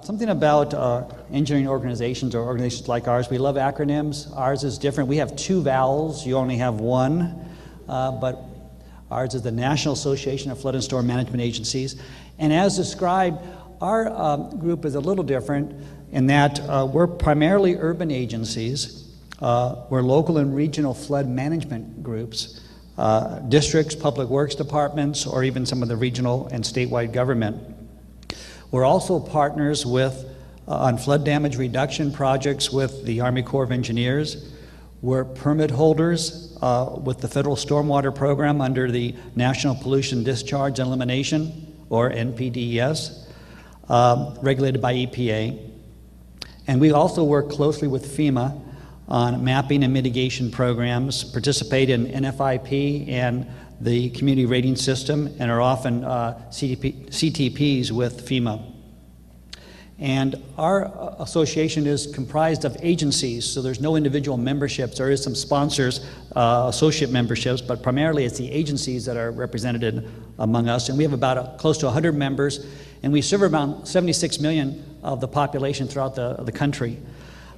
Something about engineering organizations or organizations like ours, we love acronyms. Ours is different. We have two vowels. You only have one, but ours is the National Association of Flood and Storm Management Agencies. And as described, our group is a little different in that we're primarily urban agencies. We're local and regional flood management groups, districts, public works departments, or even some of the regional and statewide government. We're also partners with on flood damage reduction projects with the Army Corps of Engineers. We're permit holders with the Federal Stormwater Program under the National Pollution Discharge and Elimination, or NPDES, regulated by EPA. And we also work closely with FEMA on mapping and mitigation programs, participate in NFIP and the community rating system, and are often CTPs with FEMA. And our association is comprised of agencies, so there's no individual memberships. There is some sponsors, associate memberships, but primarily it's the agencies that are represented among us. And we have about close to 100 members, and we serve around 76 million of the population throughout the country.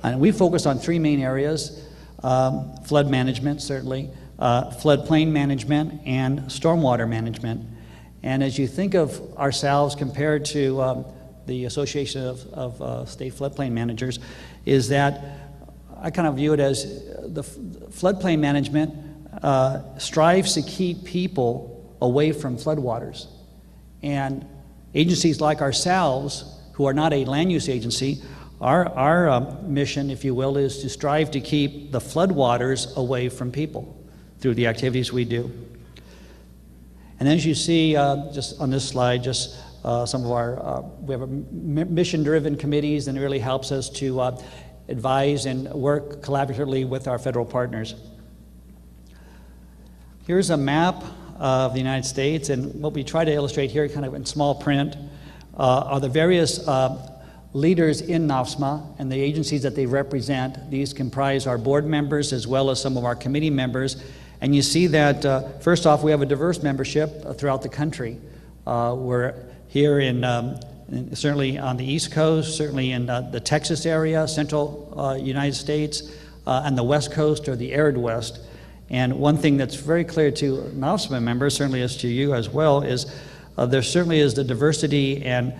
And we focus on three main areas: flood management, certainly, floodplain management, and stormwater management. And as you think of ourselves compared to the Association of State Floodplain Managers, is that I kind of view it as the floodplain management strives to keep people away from floodwaters. And agencies like ourselves, who are not a land use agency, our mission, if you will, is to strive to keep the floodwaters away from people through the activities we do. And as you see just on this slide, just some of our, we have mission-driven committees, and it really helps us to advise and work collaboratively with our federal partners. Here's a map of the United States, and what we try to illustrate here, kind of in small print, are the various leaders in NAFSMA and the agencies that they represent. These comprise our board members as well as some of our committee members. And you see that, first off, we have a diverse membership throughout the country. We're here in certainly on the East Coast, certainly in the Texas area, central United States, and the West Coast or the arid West. And one thing that's very clear to NAFSMA members, certainly as to you as well, is there certainly is the diversity, and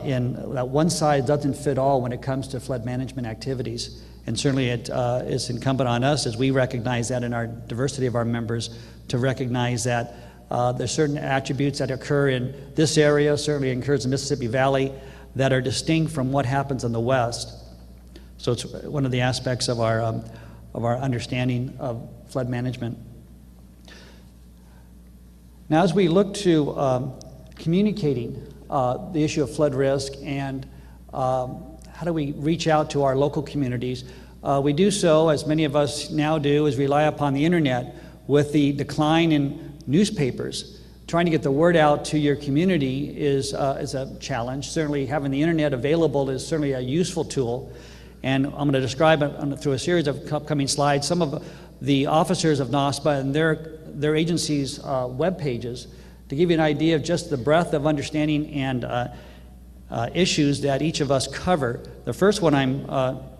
in that one size doesn't fit all when it comes to flood management activities. And certainly it is incumbent on us, as we recognize that in our diversity of our members, to recognize that there's certain attributes that occur in this area, certainly occurs in the Mississippi Valley, that are distinct from what happens in the West. So it's one of the aspects of our understanding of flood management. Now, as we look to communicating the issue of flood risk and how do we reach out to our local communities, we do so, as many of us now do, is rely upon the internet. With the decline in newspapers, trying to get the word out to your community is a challenge. Certainly having the internet available is certainly a useful tool. And I'm going to describe through a series of upcoming slides some of the officers of NAFSMA and their agencies' web pages to give you an idea of just the breadth of understanding and issues that each of us cover. The first one I'm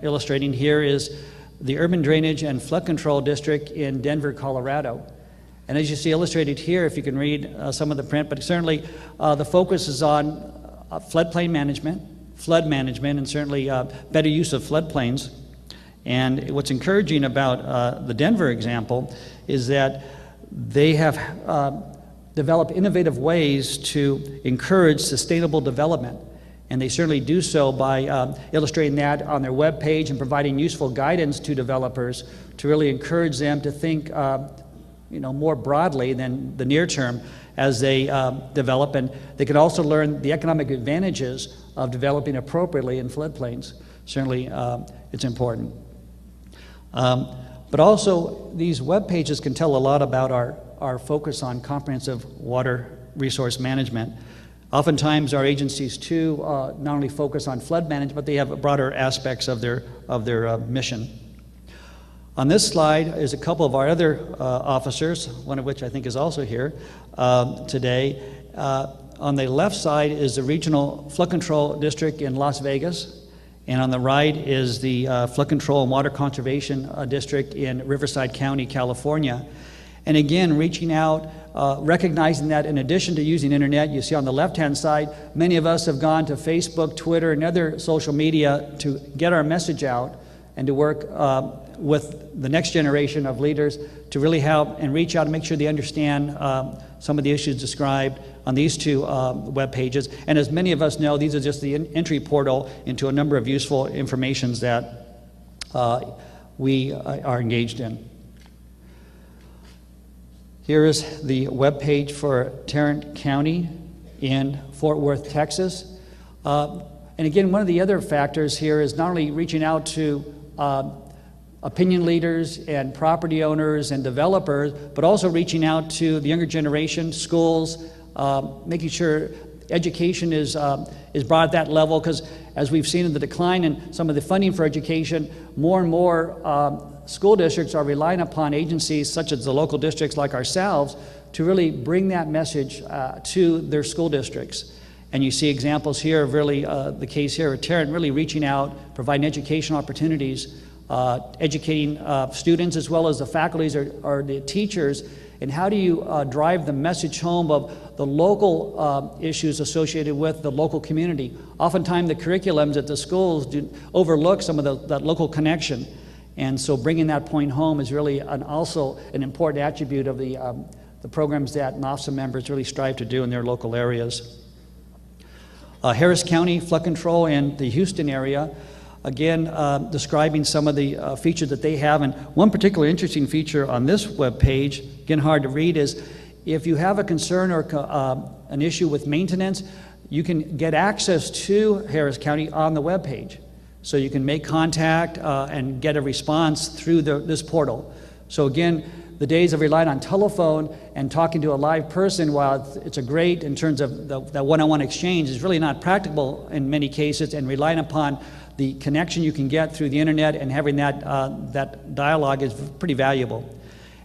illustrating here is the Urban Drainage and Flood Control District in Denver, Colorado. And as you see illustrated here, if you can read some of the print, but certainly the focus is on floodplain management, flood management, and certainly better use of floodplains. And what's encouraging about the Denver example is that they have developed innovative ways to encourage sustainable development. And they certainly do so by illustrating that on their web page and providing useful guidance to developers to really encourage them to think more broadly than the near term as they develop. And they can also learn the economic advantages of developing appropriately in floodplains. Certainly it's important. But also these web pages can tell a lot about our focus on comprehensive water resource management. Oftentimes our agencies too not only focus on flood management, but they have broader aspects of their mission. On this slide is a couple of our other officers, one of which I think is also here today. on the left side is the Regional Flood Control District in Las Vegas, and on the right is the Flood Control and Water Conservation District in Riverside County, California. And again, reaching out, recognizing that in addition to using internet, you see on the left-hand side, many of us have gone to Facebook, Twitter, and other social media to get our message out and to work with the next generation of leaders to really help and reach out and make sure they understand some of the issues described on these two web pages. And as many of us know, these are just the entry portal into a number of useful informations that we are engaged in. Here is the web page for Tarrant County in Fort Worth, Texas. And again, one of the other factors here is not only reaching out to opinion leaders and property owners and developers, but also reaching out to the younger generation, schools, making sure education is brought at that level, because as we've seen in the decline in some of the funding for education, more and more school districts are relying upon agencies such as the local districts like ourselves to really bring that message to their school districts. And you see examples here of really the case here at Tarrant, really reaching out, providing educational opportunities, educating students as well as the faculties or the teachers. And how do you drive the message home of the local issues associated with the local community? Oftentimes the curriculums at the schools do overlook some of that local connection. And so bringing that point home is really also an important attribute of the programs that NAFSA members really strive to do in their local areas. Harris County Flood Control in the Houston area, again, describing some of the features that they have. And one particular interesting feature on this web page, again hard to read, is if you have a concern or an issue with maintenance, you can get access to Harris County on the web page. So you can make contact and get a response through this portal. So again, the days of relying on telephone and talking to a live person, while it's a great in terms of that one-on-one exchange, is really not practical in many cases, and relying upon the connection you can get through the internet and having that dialogue is pretty valuable.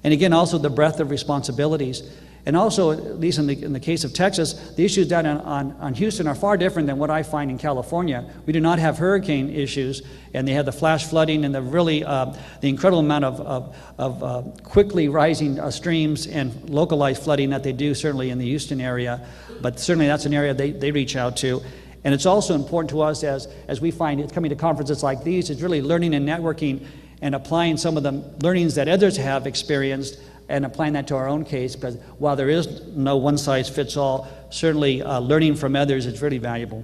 And again, also the breadth of responsibilities. And also, at least in the case of Texas, the issues down on Houston are far different than what I find in California. We do not have hurricane issues, and they have the flash flooding and the incredible amount of quickly rising streams and localized flooding that they do certainly in the Houston area. But certainly that's an area they reach out to. And it's also important to us as we find it coming to conferences like these, is really learning and networking and applying some of the learnings that others have experienced and applying that to our own case, because while there is no one-size-fits-all, certainly learning from others is really valuable.